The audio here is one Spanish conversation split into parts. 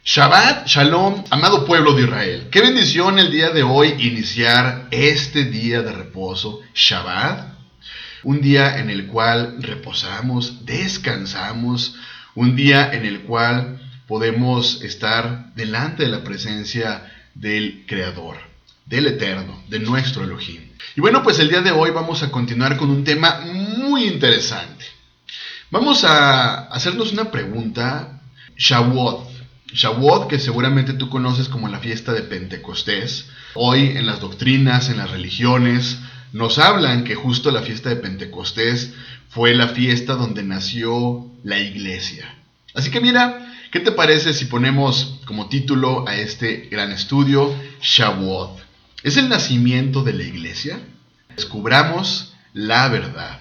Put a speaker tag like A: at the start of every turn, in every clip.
A: Shabbat Shalom, amado pueblo de Israel. Qué bendición el día de hoy iniciar este día de reposo, Shabbat. Un día en el cual reposamos, descansamos, un día en el cual podemos estar delante de la presencia del Creador, del Eterno, de nuestro Elohim. Y bueno, pues el día de hoy vamos a continuar con un tema muy interesante. Vamos a hacernos una pregunta. Shavuot, que seguramente tú conoces como la fiesta de Pentecostés. Hoy en las doctrinas, en las religiones, nos hablan que justo la fiesta de Pentecostés fue la fiesta donde nació la iglesia. Así que mira, ¿qué te parece si ponemos como título a este gran estudio Shavuot? ¿Es el nacimiento de la iglesia? Descubramos la verdad.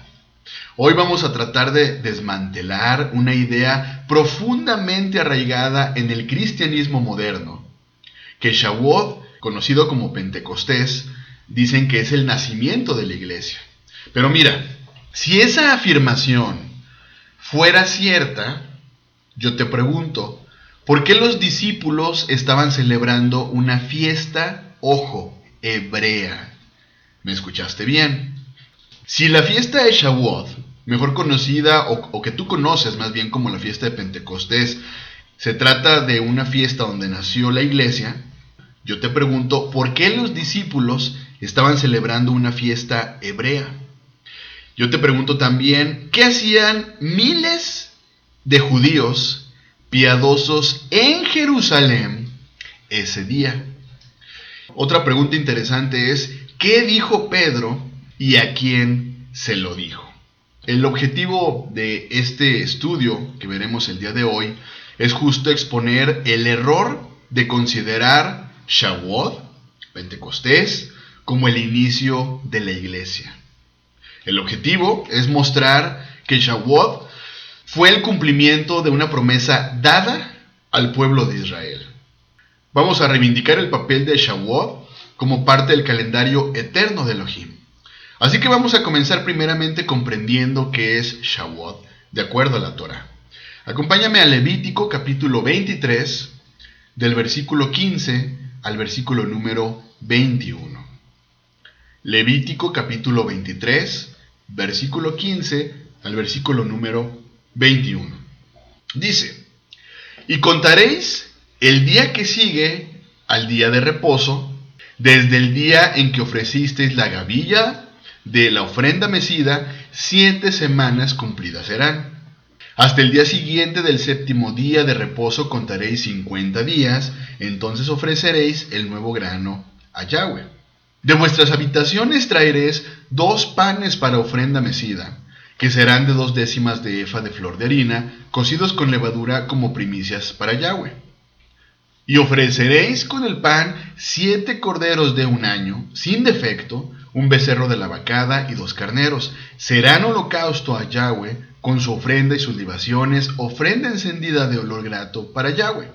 A: Hoy vamos a tratar de desmantelar una idea profundamente arraigada en el cristianismo moderno, que Shavuot, conocido como Pentecostés, dicen que es el nacimiento de la iglesia. Pero mira, si esa afirmación fuera cierta, yo te pregunto, ¿por qué los discípulos estaban celebrando una fiesta, ojo, hebrea? ¿Me escuchaste bien? Si la fiesta de Shavuot, mejor conocida o que tú conoces más bien como la fiesta de Pentecostés, se trata de una fiesta donde nació la iglesia, yo te pregunto, ¿por qué los discípulos estaban celebrando una fiesta hebrea? Yo te pregunto también, ¿qué hacían miles de judíos piadosos en Jerusalén ese día? Otra pregunta interesante es, ¿qué dijo Pedro y a quién se lo dijo? El objetivo de este estudio que veremos el día de hoy es justo exponer el error de considerar Shavuot, Pentecostés, como el inicio de la iglesia. El objetivo es mostrar que Shavuot fue el cumplimiento de una promesa dada al pueblo de Israel. Vamos a reivindicar el papel de Shavuot como parte del calendario eterno de Elohim. Así que vamos a comenzar primeramente comprendiendo qué es Shavuot, de acuerdo a la Torah. Acompáñame a Levítico capítulo 23, del versículo 15 al versículo número 21. Levítico capítulo 23, versículo 15 al versículo número 21. Dice, y contaréis el día que sigue al día de reposo, desde el día en que ofrecisteis la gavilla de la ofrenda mecida, 7 semanas cumplidas serán. Hasta el día siguiente del séptimo día de reposo contaréis 50 días, entonces ofreceréis el nuevo grano a Yahweh. De vuestras habitaciones traeréis 2 panes para ofrenda mecida, que serán de 2 décimas de efa de flor de harina, cocidos con levadura como primicias para Yahweh. Y ofreceréis con el pan 7 corderos de un año, sin defecto, un becerro de la vacada y 2 carneros. Serán holocausto a Yahweh, con su ofrenda y sus libaciones, ofrenda encendida de olor grato para Yahweh.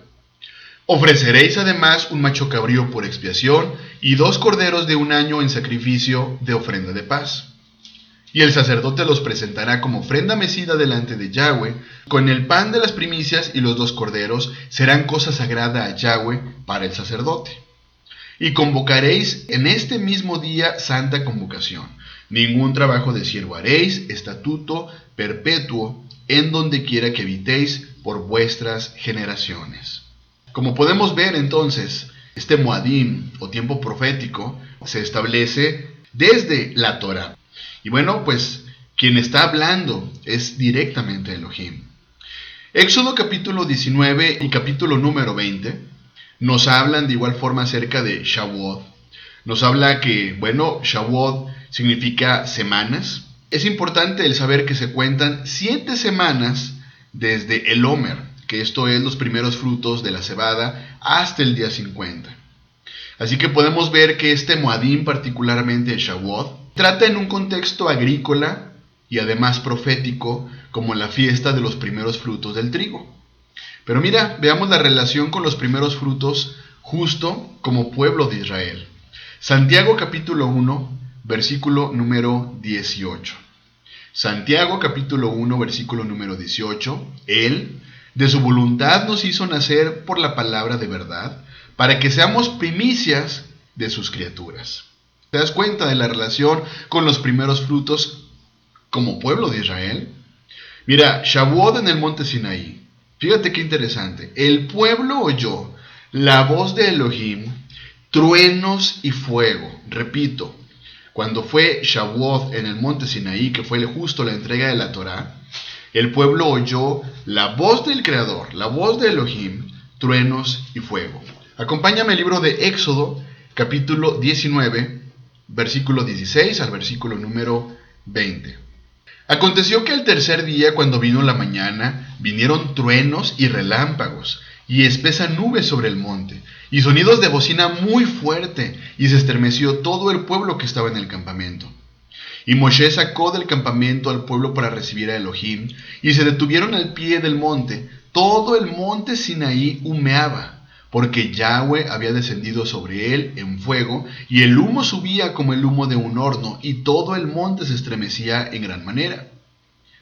A: Ofreceréis además un macho cabrío por expiación, y 2 corderos de un año en sacrificio de ofrenda de paz. Y el sacerdote los presentará como ofrenda mecida delante de Yahweh, con el pan de las primicias y los 2 corderos, serán cosa sagrada a Yahweh para el sacerdote. Y convocaréis en este mismo día santa convocación. Ningún trabajo de siervo haréis, estatuto perpetuo, en donde quiera que habitéis por vuestras generaciones. Como podemos ver entonces, este Moadim o tiempo profético se establece desde la Torah. Y bueno, pues quien está hablando es directamente Elohim. Éxodo capítulo 19 y capítulo número 20 nos hablan de igual forma acerca de Shavuot. Nos habla que, bueno, Shavuot significa semanas. Es importante el saber que se cuentan 7 semanas desde el Omer, que esto es los primeros frutos de la cebada, hasta el día 50. Así que podemos ver que este Moadim, particularmente Shavuot, trata en un contexto agrícola y además profético como la fiesta de los primeros frutos del trigo. Pero mira, veamos la relación con los primeros frutos justo como pueblo de Israel. Santiago capítulo 1, versículo número 18. Santiago capítulo 1, versículo número 18. Él, De su voluntad nos hizo nacer por la palabra de verdad, para que seamos primicias de sus criaturas. ¿Te das cuenta de la relación con los primeros frutos como pueblo de Israel? Mira, Shavuot en el monte Sinaí. Fíjate qué interesante. El pueblo oyó la voz de Elohim, truenos y fuego. Repito, cuando fue Shavuot en el monte Sinaí, que fue justo la entrega de la Torá, el pueblo oyó la voz del Creador, la voz de Elohim, truenos y fuego. Acompáñame al libro de Éxodo, capítulo 19, versículo 16 al versículo número 20. Aconteció que el tercer día, cuando vino la mañana, vinieron truenos y relámpagos, y espesa nube sobre el monte, y sonidos de bocina muy fuerte, y se estremeció todo el pueblo que estaba en el campamento. Y Moshe sacó del campamento al pueblo para recibir a Elohim, y se detuvieron al pie del monte. Todo el monte Sinaí humeaba, porque Yahweh había descendido sobre él en fuego, y el humo subía como el humo de un horno, y todo el monte se estremecía en gran manera.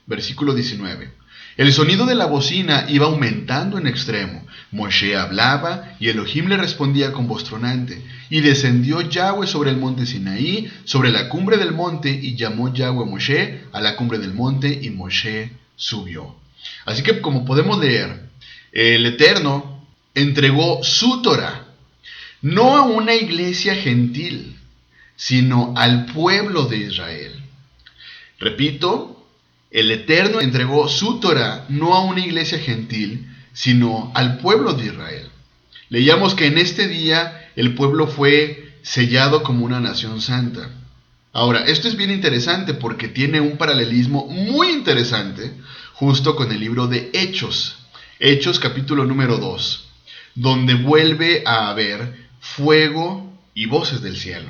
A: Versículo 19. El sonido de la bocina iba aumentando en extremo. Moshe hablaba, y Elohim le respondía con voz tronante. Y descendió Yahweh sobre el monte Sinaí, sobre la cumbre del monte, y llamó Yahweh a Moshe a la cumbre del monte, y Moshe subió. Así que, como podemos leer, el Eterno entregó su Torah, no a una iglesia gentil, sino al pueblo de Israel. Repito, el Eterno entregó su Torah no a una iglesia gentil, sino al pueblo de Israel. Leíamos que en este día el pueblo fue sellado como una nación santa. Ahora, esto es bien interesante porque tiene un paralelismo muy interesante justo con el libro de Hechos. Hechos capítulo número 2, donde vuelve a haber fuego y voces del cielo.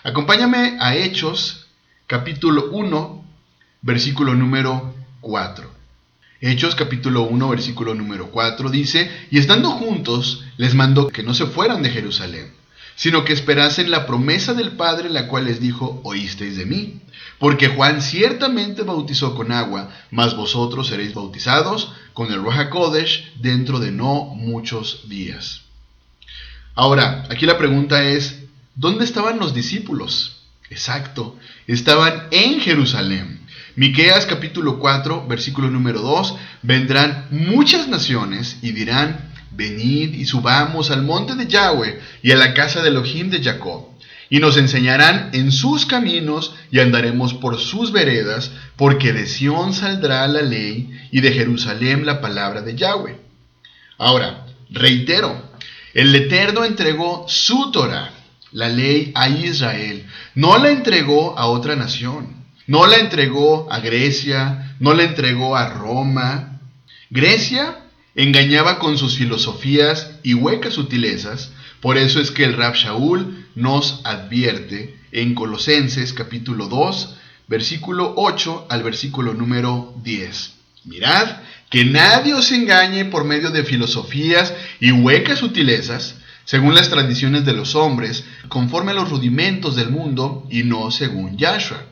A: Acompáñame a Hechos capítulo 1, versículo número 4. Hechos capítulo 1, versículo número 4 dice: y estando juntos, les mandó que no se fueran de Jerusalén, sino que esperasen la promesa del Padre, la cual les dijo: oísteis de mí. Porque Juan ciertamente bautizó con agua, mas vosotros seréis bautizados con el Ruach HaKodesh dentro de no muchos días. Ahora, aquí la pregunta es, ¿dónde estaban los discípulos? Exacto, estaban en Jerusalén. Miqueas capítulo 4, versículo número 2, vendrán muchas naciones y dirán: venid y subamos al monte de Yahweh y a la casa de Elohim de Jacob, y nos enseñarán en sus caminos y andaremos por sus veredas, porque de Sión saldrá la ley y de Jerusalén la palabra de Yahweh. Ahora, reitero, el Eterno entregó su Torah, la ley, a Israel, no la entregó a otra nación. No la entregó a Grecia, no la entregó a Roma. Grecia engañaba con sus filosofías y huecas sutilezas. Por eso es que el Rab Shaul nos advierte en Colosenses capítulo 2, versículo 8 al versículo número 10. Mirad, que nadie os engañe por medio de filosofías y huecas sutilezas, según las tradiciones de los hombres, conforme a los rudimentos del mundo y no según Yahshua.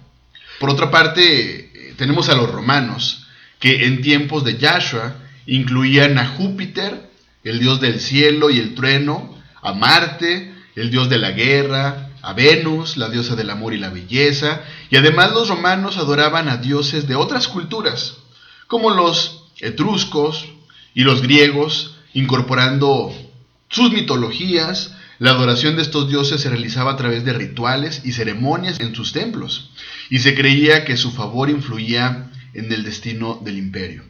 A: Por otra parte, tenemos a los romanos, que en tiempos de Yahshua incluían a Júpiter, el dios del cielo y el trueno, a Marte, el dios de la guerra, a Venus, la diosa del amor y la belleza, y además los romanos adoraban a dioses de otras culturas, como los etruscos y los griegos, incorporando sus mitologías. La adoración de estos dioses se realizaba a través de rituales y ceremonias en sus templos, y se creía que su favor influía en el destino del imperio.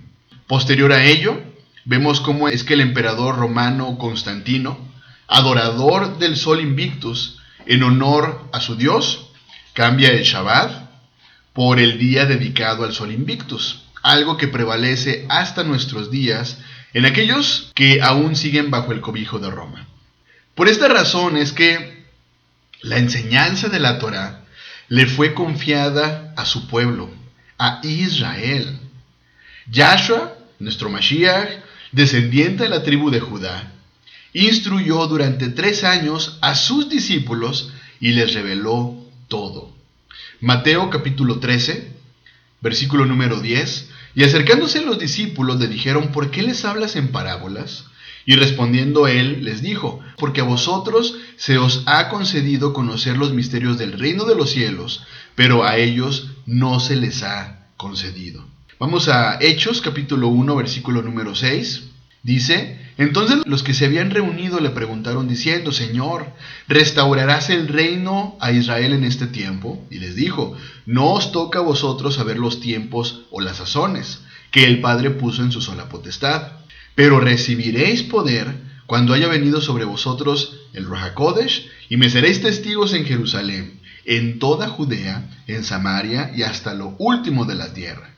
A: Posterior a ello, vemos cómo es que el emperador romano Constantino, adorador del sol Invictus, en honor a su dios, cambia el Shabbat por el día dedicado al sol Invictus, algo que prevalece hasta nuestros días en aquellos que aún siguen bajo el cobijo de Roma. Por esta razón es que la enseñanza de la Torá le fue confiada a su pueblo, a Israel. Yahshua, nuestro Mashiach, descendiente de la tribu de Judá, instruyó durante 3 años a sus discípulos y les reveló todo. Mateo capítulo 13, versículo número 10, Y acercándose los discípulos le dijeron: ¿por qué les hablas en parábolas? Y respondiendo él les dijo: porque a vosotros se os ha concedido conocer los misterios del reino de los cielos, pero a ellos no se les ha concedido. Vamos a Hechos capítulo 1 versículo número 6. Dice: entonces los que se habían reunido le preguntaron diciendo: Señor, ¿restaurarás el reino a Israel en este tiempo? Y les dijo: no os toca a vosotros saber los tiempos o las sazones que el Padre puso en su sola potestad, pero recibiréis poder cuando haya venido sobre vosotros el Ruach HaKodesh, y me seréis testigos en Jerusalén, en toda Judea, en Samaria y hasta lo último de la tierra.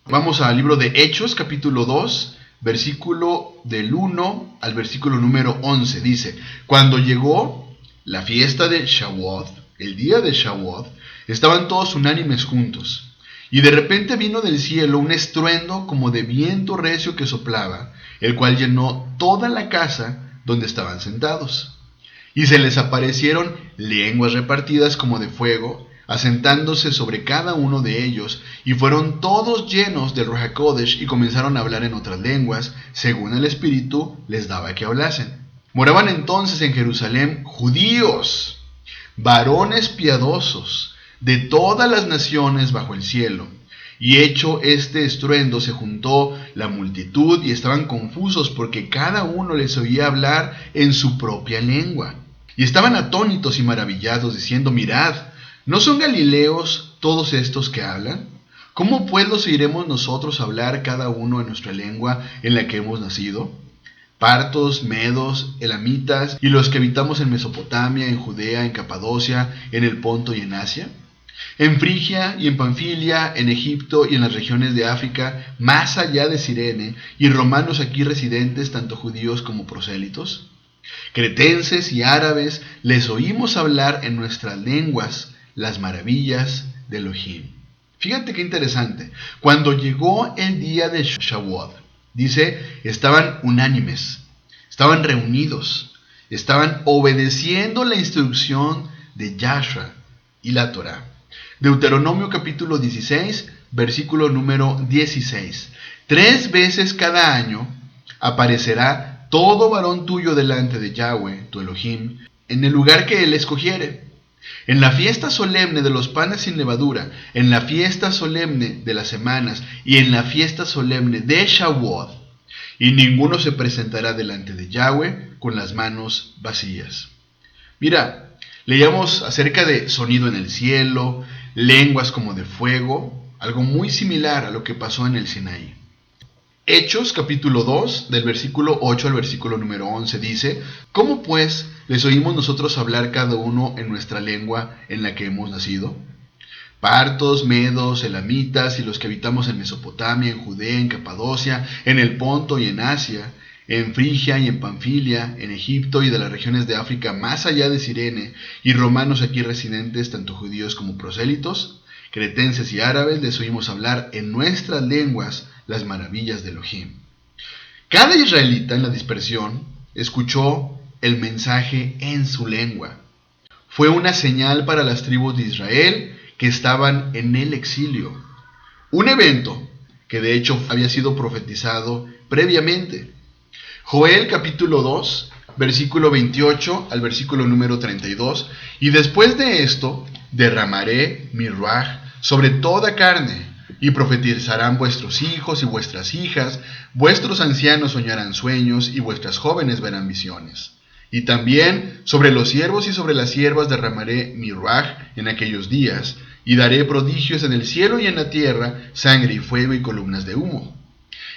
A: Vamos al libro de Hechos capítulo 2, versículo del 1 al versículo número 11. Dice: cuando llegó la fiesta de Shavuot, el día de Shavuot, estaban todos unánimes juntos. Y de repente vino del cielo un estruendo como de viento recio que soplaba, el cual llenó toda la casa donde estaban sentados. Y se les aparecieron lenguas repartidas como de fuego, asentándose sobre cada uno de ellos, y fueron todos llenos del Ruach HaKodesh y comenzaron a hablar en otras lenguas, según el Espíritu les daba que hablasen. Moraban entonces en Jerusalén judíos, varones piadosos, de todas las naciones bajo el cielo. Y hecho este estruendo se juntó la multitud y estaban confusos porque cada uno les oía hablar en su propia lengua. Y estaban atónitos y maravillados diciendo: mirad, ¿no son galileos todos estos que hablan? ¿Cómo pues los oiremos nosotros hablar cada uno en nuestra lengua en la que hemos nacido? Partos, medos, elamitas y los que habitamos en Mesopotamia, en Judea, en Capadocia, en el Ponto y en Asia, en Frigia y en Panfilia, en Egipto y en las regiones de África, más allá de Cirene, y romanos aquí residentes, tanto judíos como prosélitos, cretenses y árabes, les oímos hablar en nuestras lenguas las maravillas de Elohim. Fíjate qué interesante. Cuando llegó el día de Shavuot, dice, estaban unánimes, estaban reunidos, estaban obedeciendo la instrucción de Yahshua y la Torah. Deuteronomio capítulo 16, versículo número 16. 3 veces cada año aparecerá todo varón tuyo delante de Yahweh, tu Elohim, en el lugar que él escogiere. En la fiesta solemne de los panes sin levadura, en la fiesta solemne de las semanas y en la fiesta solemne de Shavuot, y ninguno se presentará delante de Yahweh con las manos vacías. Mira, leíamos acerca de sonido en el cielo, lenguas como de fuego, algo muy similar a lo que pasó en el Sinaí. Hechos capítulo 2, del versículo 8 al versículo número 11 dice: ¿cómo pues les oímos nosotros hablar cada uno en nuestra lengua en la que hemos nacido? Partos, medos, elamitas y los que habitamos en Mesopotamia, en Judea, en Capadocia, en el Ponto y en Asia, en Frigia y en Panfilia, en Egipto y de las regiones de África más allá de Cirene, y romanos aquí residentes, tanto judíos como prosélitos, cretenses y árabes, les oímos hablar en nuestras lenguas las maravillas de Elohim. Cada israelita en la dispersión escuchó el mensaje en su lengua. Fue una señal para las tribus de Israel que estaban en el exilio. Un evento que de hecho había sido profetizado previamente. Joel capítulo 2, versículo 28 al versículo número 32. Y después de esto derramaré mi ruaj sobre toda carne, y profetizarán vuestros hijos y vuestras hijas, vuestros ancianos soñarán sueños, y vuestras jóvenes verán visiones. Y también sobre los siervos y sobre las siervas derramaré mi ruaj en aquellos días, y daré prodigios en el cielo y en la tierra, sangre y fuego y columnas de humo.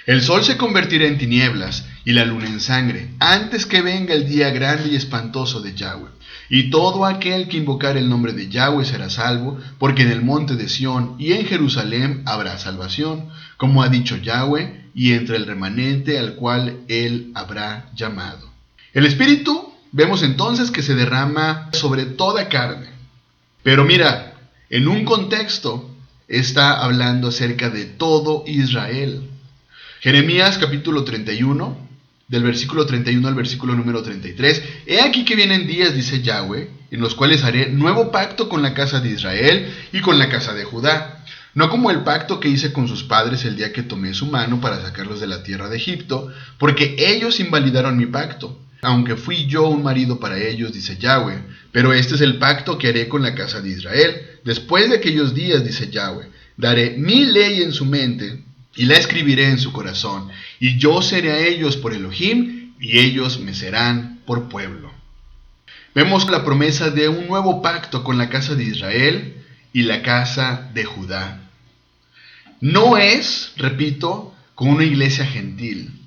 A: El sol se convertirá en tinieblas y la luna en sangre, antes que venga el día grande y espantoso de Yahweh. Y todo aquel que invocar el nombre de Yahweh será salvo, porque en el monte de Sión y en Jerusalén habrá salvación, como ha dicho Yahweh, y entre el remanente al cual él habrá llamado. El Espíritu, vemos entonces que se derrama sobre toda carne. Pero mira, en un contexto está hablando acerca de todo Israel. Jeremías capítulo 31, del versículo 31 al versículo número 33. He aquí que vienen días, dice Yahweh, en los cuales haré nuevo pacto con la casa de Israel y con la casa de Judá. no como el pacto que hice con sus padres el día que tomé su mano para sacarlos de la tierra de Egipto, porque ellos invalidaron mi pacto, aunque fui yo un marido para ellos, dice Yahweh. Pero este es el pacto que haré con la casa de Israel. Después de aquellos días, dice Yahweh, daré mi ley en su mente y la escribiré en su corazón, y yo seré a ellos por Elohim, y ellos me serán por pueblo. Vemos la promesa de un nuevo pacto con la casa de Israel y la casa de Judá. No es, repito, con una iglesia gentil.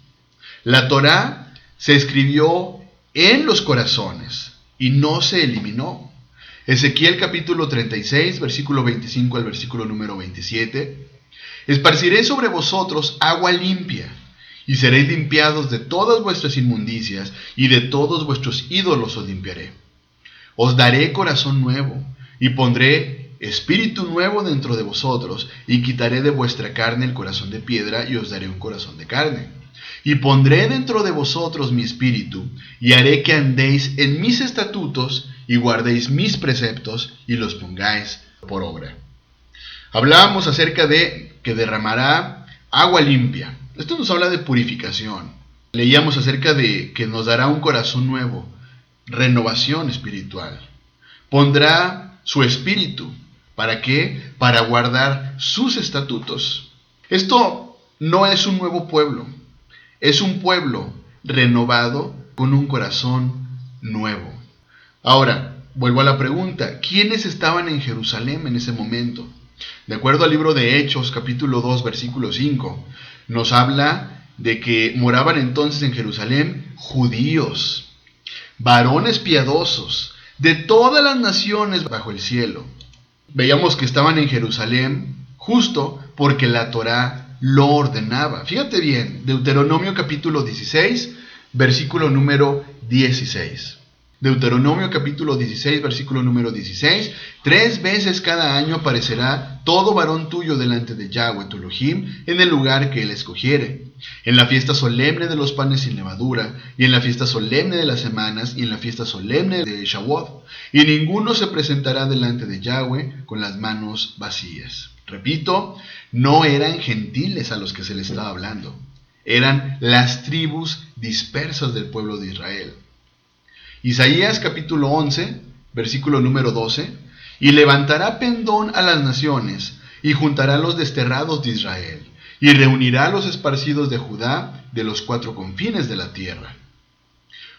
A: La Torá se escribió en los corazones y no se eliminó. Ezequiel capítulo 36, versículo 25 al versículo número 27. Esparciré sobre vosotros agua limpia, y seréis limpiados de todas vuestras inmundicias, y de todos vuestros ídolos os limpiaré. Os daré corazón nuevo, y pondré espíritu nuevo dentro de vosotros, y quitaré de vuestra carne el corazón de piedra, y os daré un corazón de carne. Y pondré dentro de vosotros mi espíritu, y haré que andéis en mis estatutos, y guardéis mis preceptos, y los pongáis por obra. Hablábamos acerca de que derramará agua limpia. Esto nos habla de purificación. Leíamos acerca de que nos dará un corazón nuevo, renovación espiritual. Pondrá su espíritu. ¿Para qué? Para guardar sus estatutos. Esto no es un nuevo pueblo. Es un pueblo renovado con un corazón nuevo. Ahora, vuelvo a la pregunta. ¿Quiénes estaban en Jerusalén en ese momento? De acuerdo al libro de Hechos, capítulo 2, versículo 5, nos habla de que moraban entonces en Jerusalén judíos, varones piadosos, de todas las naciones bajo el cielo. Veíamos que estaban en Jerusalén justo porque la Torá lo ordenaba. Fíjate bien, Deuteronomio capítulo 16, versículo número 16. Deuteronomio capítulo 16, versículo número 16. 3 veces cada año aparecerá todo varón tuyo delante de Yahweh tu Elohim en el lugar que él escogiere, en la fiesta solemne de los panes sin levadura, y en la fiesta solemne de las semanas, y en la fiesta solemne de Shavuot. Y ninguno se presentará delante de Yahweh con las manos vacías. Repito, no eran gentiles a los que se les estaba hablando. Eran las tribus dispersas del pueblo de Israel. Isaías capítulo 11, versículo número 12. Y levantará pendón a las naciones, y juntará a los desterrados de Israel, y reunirá a los esparcidos de Judá de los 4 confines de la tierra.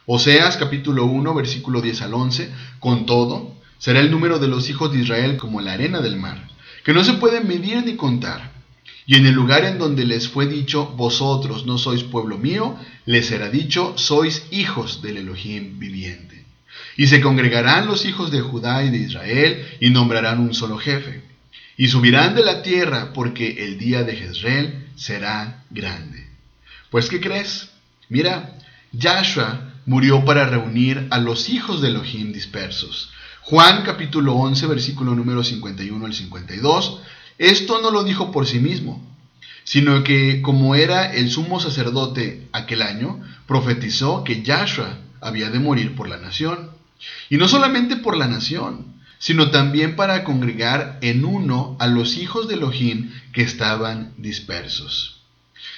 A: Oseas capítulo 1, versículo 10 al 11. Con todo, será el número de los hijos de Israel como la arena del mar, que no se puede medir ni contar. Y en el lugar en donde les fue dicho, vosotros no sois pueblo mío, les será dicho, sois hijos del Elohim viviente. Y se congregarán los hijos de Judá y de Israel, y nombrarán un solo jefe. Y subirán de la tierra, porque el día de Jezreel será grande. Pues, ¿qué crees? Mira, Yahshua murió para reunir a los hijos de Elohim dispersos. Juan capítulo 11, versículo número 51 al 52. Esto no lo dijo por sí mismo, sino que como era el sumo sacerdote aquel año, profetizó que Yahshua había de morir por la nación. Y no solamente por la nación, sino también para congregar en uno a los hijos de Elohim que estaban dispersos.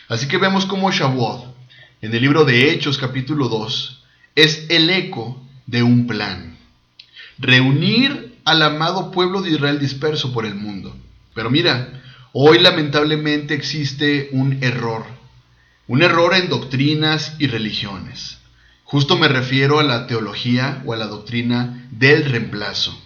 A: Así que vemos cómo Shavuot, en el libro de Hechos capítulo 2, es el eco de un plan. Reunir al amado pueblo de Israel disperso por el mundo. Pero mira, hoy lamentablemente existe un error en doctrinas y religiones. Justo me refiero a la teología o a la doctrina del reemplazo.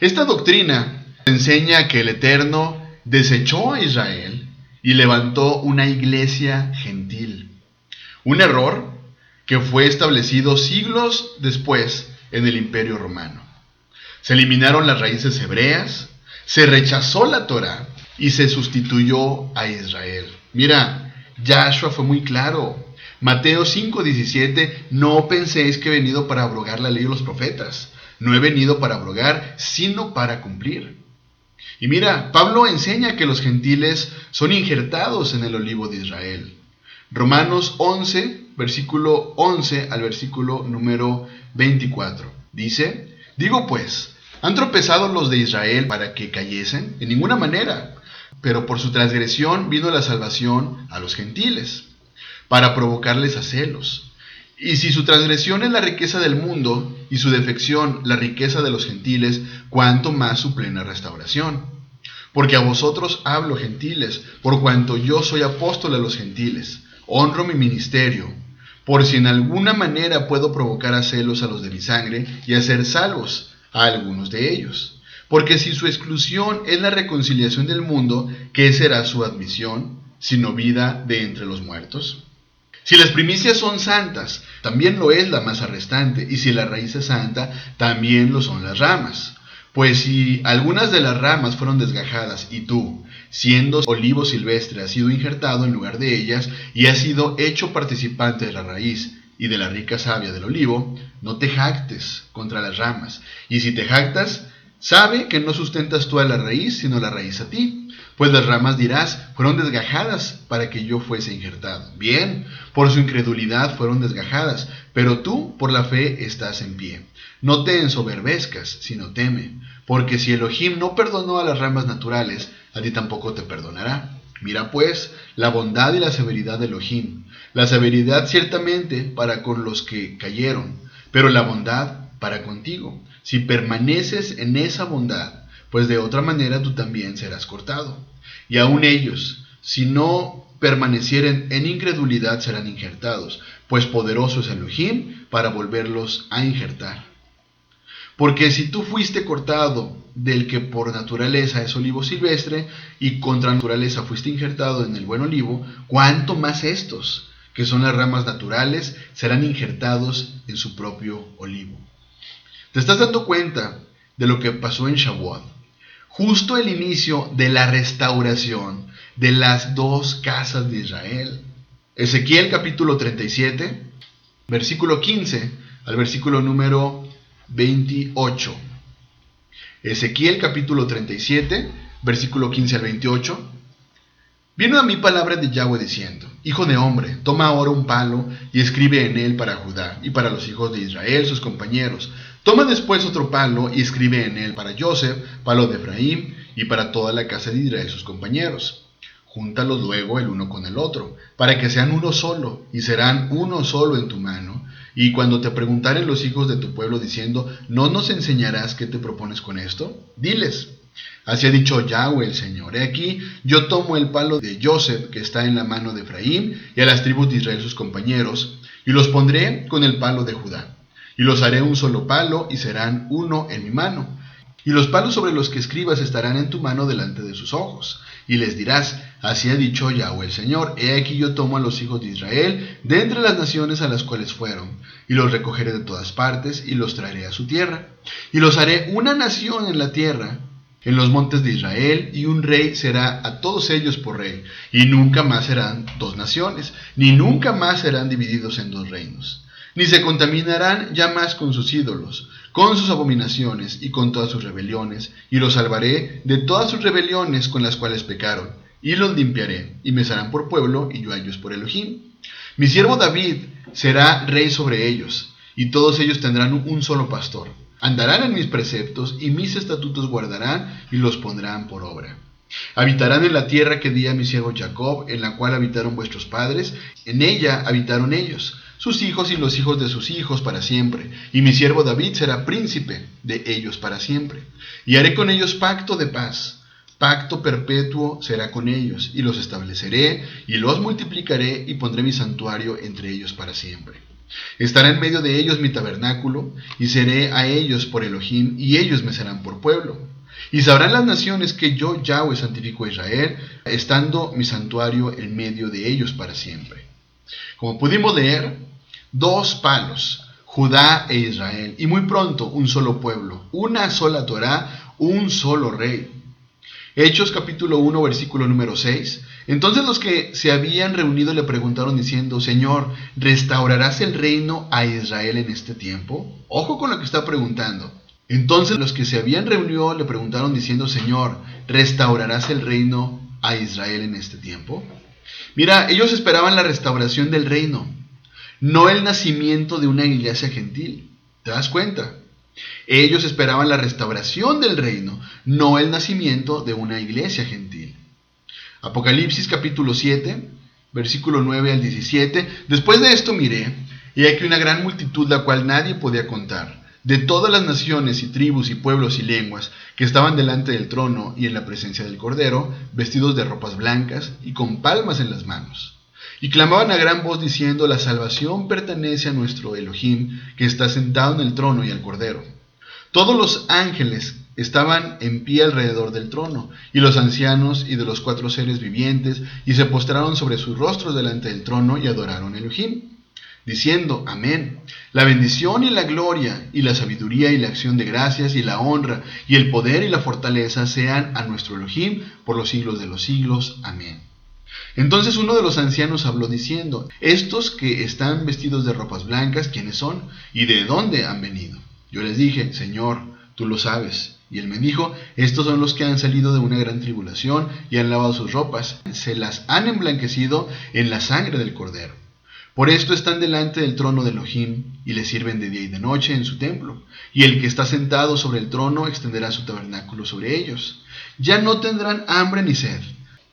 A: Esta doctrina enseña que el Eterno desechó a Israel y levantó una iglesia gentil. Un error que fue establecido siglos después en el Imperio Romano. Se eliminaron las raíces hebreas, se rechazó la Torá y se sustituyó a Israel. Mira, Yahshua fue muy claro. Mateo 5:17, no penséis que he venido para abrogar la ley de los profetas. No he venido para abrogar, sino para cumplir. Y mira, Pablo enseña que los gentiles son injertados en el olivo de Israel. Romanos 11, versículo 11 al versículo número 24. Dice, digo pues, ¿han tropezado los de Israel para que cayesen? En ninguna manera. pero por su transgresión vino la salvación a los gentiles, para provocarles a celos. Y si su transgresión es la riqueza del mundo, y su defección la riqueza de los gentiles, cuánto más su plena restauración. Porque a vosotros hablo, gentiles, por cuanto yo soy apóstol a los gentiles, honro mi ministerio, por si en alguna manera puedo provocar a celos a los de mi sangre, y hacer salvos a algunos de ellos. Porque si su exclusión es la reconciliación del mundo, ¿qué será su admisión, sino vida de entre los muertos? Si las primicias son santas, también lo es la masa restante, y si la raíz es santa, también lo son las ramas. Pues si algunas de las ramas fueron desgajadas, y tú, siendo olivo silvestre, has sido injertado en lugar de ellas, y has sido hecho participante de la raíz y de la rica savia del olivo, no te jactes contra las ramas. Y si te jactas, sabe que no sustentas tú a la raíz, sino la raíz a ti. Pues las ramas, dirás, fueron desgajadas para que yo fuese injertado. Bien, por su incredulidad fueron desgajadas, pero tú por la fe estás en pie. No te ensoberbezcas, sino teme, porque si Elohim no perdonó a las ramas naturales, a ti tampoco te perdonará. Mira pues la bondad y la severidad de Elohim. La severidad ciertamente para con los que cayeron, pero la bondad para contigo, si permaneces en esa bondad, pues de otra manera tú también serás cortado. Y aun ellos, si no permanecieren en incredulidad, serán injertados, pues poderoso es Elohim para volverlos a injertar. Porque si tú fuiste cortado del que por naturaleza es olivo silvestre, y contra naturaleza fuiste injertado en el buen olivo, ¿cuánto más estos, que son las ramas naturales, serán injertados en su propio olivo? ¿Te estás dando cuenta de lo que pasó en Shavuot? Justo el inicio de la restauración de las dos casas de Israel. Ezequiel capítulo 37, versículo 15 al versículo número 28. Ezequiel capítulo 37, versículo 15 al 28. Vino a mí palabra de Yahweh diciendo: Hijo de hombre, toma ahora un palo y escribe en él para Judá y para los hijos de Israel, sus compañeros. Toma después otro palo y escribe en él para Joseph, palo de Efraín, y para toda la casa de Israel, sus compañeros. Júntalos luego el uno con el otro, para que sean uno solo, y serán uno solo en tu mano. Y cuando te preguntaren los hijos de tu pueblo diciendo: ¿no nos enseñarás qué te propones con esto? Diles: así ha dicho Yahweh el Señor: he aquí, yo tomo el palo de Joseph que está en la mano de Efraín, y a las tribus de Israel sus compañeros, y los pondré con el palo de Judá. Y los haré un solo palo, y serán uno en mi mano. Y los palos sobre los que escribas estarán en tu mano delante de sus ojos. Y les dirás: así ha dicho Yahweh el Señor: he aquí yo tomo a los hijos de Israel de entre las naciones a las cuales fueron, y los recogeré de todas partes, y los traeré a su tierra. Y los haré una nación en la tierra, en los montes de Israel, y un rey será a todos ellos por rey. Y nunca más serán dos naciones, ni nunca más serán divididos en dos reinos. Ni se contaminarán ya más con sus ídolos, con sus abominaciones y con todas sus rebeliones, y los salvaré de todas sus rebeliones con las cuales pecaron, y los limpiaré, y me serán por pueblo, y yo a ellos por Elohim. Mi siervo David será rey sobre ellos, y todos ellos tendrán un solo pastor. Andarán en mis preceptos, y mis estatutos guardarán, y los pondrán por obra. Habitarán en la tierra que di a mi siervo Jacob, en la cual habitaron vuestros padres, en ella habitaron ellos, sus hijos y los hijos de sus hijos para siempre, y mi siervo David será príncipe de ellos para siempre. Y haré con ellos pacto de paz, pacto perpetuo será con ellos, y los estableceré, y los multiplicaré, y pondré mi santuario entre ellos para siempre. Estará en medio de ellos mi tabernáculo, y seré a ellos por Elohim, y ellos me serán por pueblo. Y sabrán las naciones que yo, Yahweh, santifico a Israel, estando mi santuario en medio de ellos para siempre. Como pudimos leer, dos palos, Judá e Israel, y muy pronto un solo pueblo, una sola Torá, un solo rey. Hechos capítulo 1, versículo número 6. Entonces los que se habían reunido le preguntaron diciendo: Señor, ¿restaurarás el reino a Israel en este tiempo? Ojo con lo que está preguntando. Entonces los que se habían reunido le preguntaron diciendo: Señor, ¿restaurarás el reino a Israel en este tiempo? Mira, ellos esperaban la restauración del reino, no el nacimiento de una iglesia gentil. ¿Te das cuenta? Ellos esperaban la restauración del reino, no el nacimiento de una iglesia gentil. Apocalipsis capítulo 7, versículo 9 al 17. Después de esto miré, y aquí una gran multitud, la cual nadie podía contar, de todas las naciones y tribus y pueblos y lenguas, que estaban delante del trono y en la presencia del Cordero, vestidos de ropas blancas y con palmas en las manos. Y clamaban a gran voz diciendo: la salvación pertenece a nuestro Elohim, que está sentado en el trono, y al Cordero. Todos los ángeles estaban en pie alrededor del trono, y los ancianos y de los 4 seres vivientes, y se postraron sobre sus rostros delante del trono y adoraron a Elohim, diciendo: amén. La bendición y la gloria y la sabiduría y la acción de gracias y la honra y el poder y la fortaleza sean a nuestro Elohim por los siglos de los siglos. Amén. Entonces uno de los ancianos habló diciendo: estos que están vestidos de ropas blancas, ¿quiénes son? ¿Y de dónde han venido? Yo les dije: Señor, tú lo sabes. Y él me dijo: estos son los que han salido de una gran tribulación y han lavado sus ropas, se las han emblanquecido en la sangre del Cordero. Por esto están delante del trono de Elohim, y le sirven de día y de noche en su templo. Y el que está sentado sobre el trono extenderá su tabernáculo sobre ellos. Ya no tendrán hambre ni sed,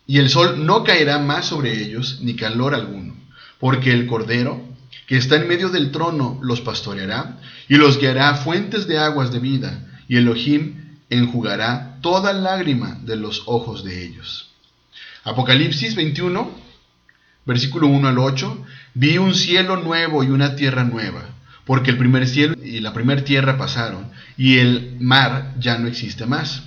A: y el sol no caerá más sobre ellos, ni calor alguno, porque el Cordero, que está en medio del trono, los pastoreará, y los guiará a fuentes de aguas de vida, y Elohim enjugará toda lágrima de los ojos de ellos. Apocalipsis 21, versículo 1 al 8. Vi un cielo nuevo y una tierra nueva, porque el primer cielo y la primera tierra pasaron, y el mar ya no existe más.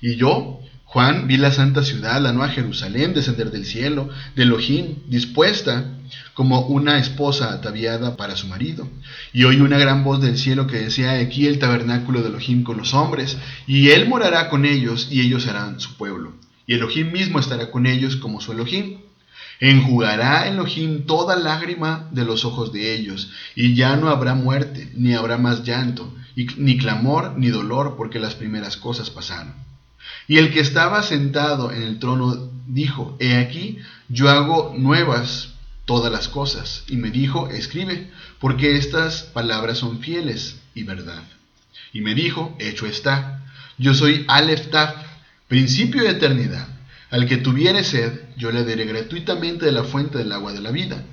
A: Y yo, Juan, vi la santa ciudad, la nueva Jerusalén, descender del cielo, de Elohim, dispuesta como una esposa ataviada para su marido. Y oí una gran voz del cielo que decía: aquí el tabernáculo de Elohim con los hombres, y él morará con ellos, y ellos serán su pueblo. Y Elohim mismo estará con ellos como su Elohim. Enjugará Elohim toda lágrima de los ojos de ellos, y ya no habrá muerte, ni habrá más llanto, ni clamor, ni dolor, porque las primeras cosas pasaron. Y el que estaba sentado en el trono dijo: he aquí, yo hago nuevas todas las cosas. Y me dijo: escribe, porque estas palabras son fieles y verdad. Y me dijo: hecho está. Yo soy Aleph Taf, principio de eternidad. Al que tuviere sed, yo le daré gratuitamente de la fuente del agua de la vida.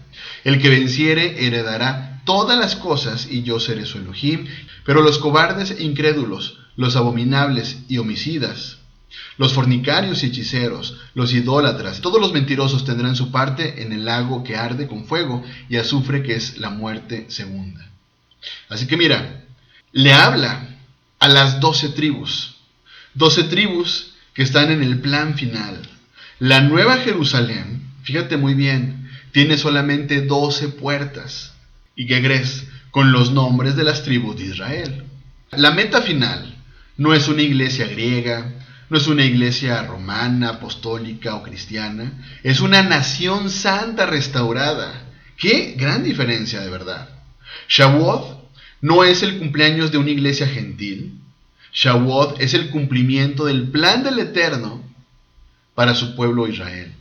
A: El que venciere heredará todas las cosas, y yo seré su Elohim. Pero los cobardes e incrédulos, los abominables y homicidas, los fornicarios y hechiceros, los idólatras, todos los mentirosos tendrán su parte en el lago que arde con fuego y azufre, que es la muerte segunda. Así que mira, le habla a las 12 tribus. 12 tribus que están en el plan final. La nueva Jerusalén, fíjate muy bien, tiene solamente 12 puertas. ¿Y qué crees? Con los nombres de las tribus de Israel. La meta final no es una iglesia griega, no es una iglesia romana, apostólica o cristiana. Es una nación santa restaurada. ¡Qué gran diferencia, de verdad! Shavuot no es el cumpleaños de una iglesia gentil. Shavuot es el cumplimiento del plan del Eterno para su pueblo Israel.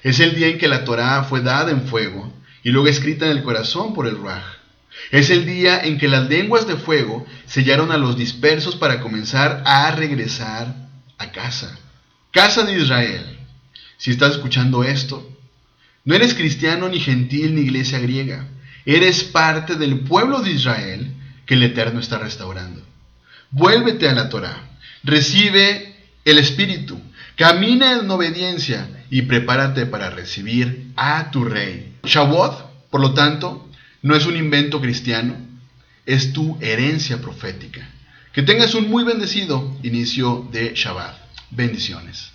A: Es el día en que la Torá fue dada en fuego y luego escrita en el corazón por el Ruaj. Es el día en que las lenguas de fuego sellaron a los dispersos para comenzar a regresar a casa. Casa de Israel, si estás escuchando esto, no eres cristiano ni gentil ni iglesia griega. Eres parte del pueblo de Israel que el Eterno está restaurando. Vuélvete a la Torá, recibe el Espíritu, camina en obediencia y prepárate para recibir a tu Rey. Shavuot, por lo tanto, no es un invento cristiano, es tu herencia profética. Que tengas un muy bendecido inicio de Shabbat. Bendiciones.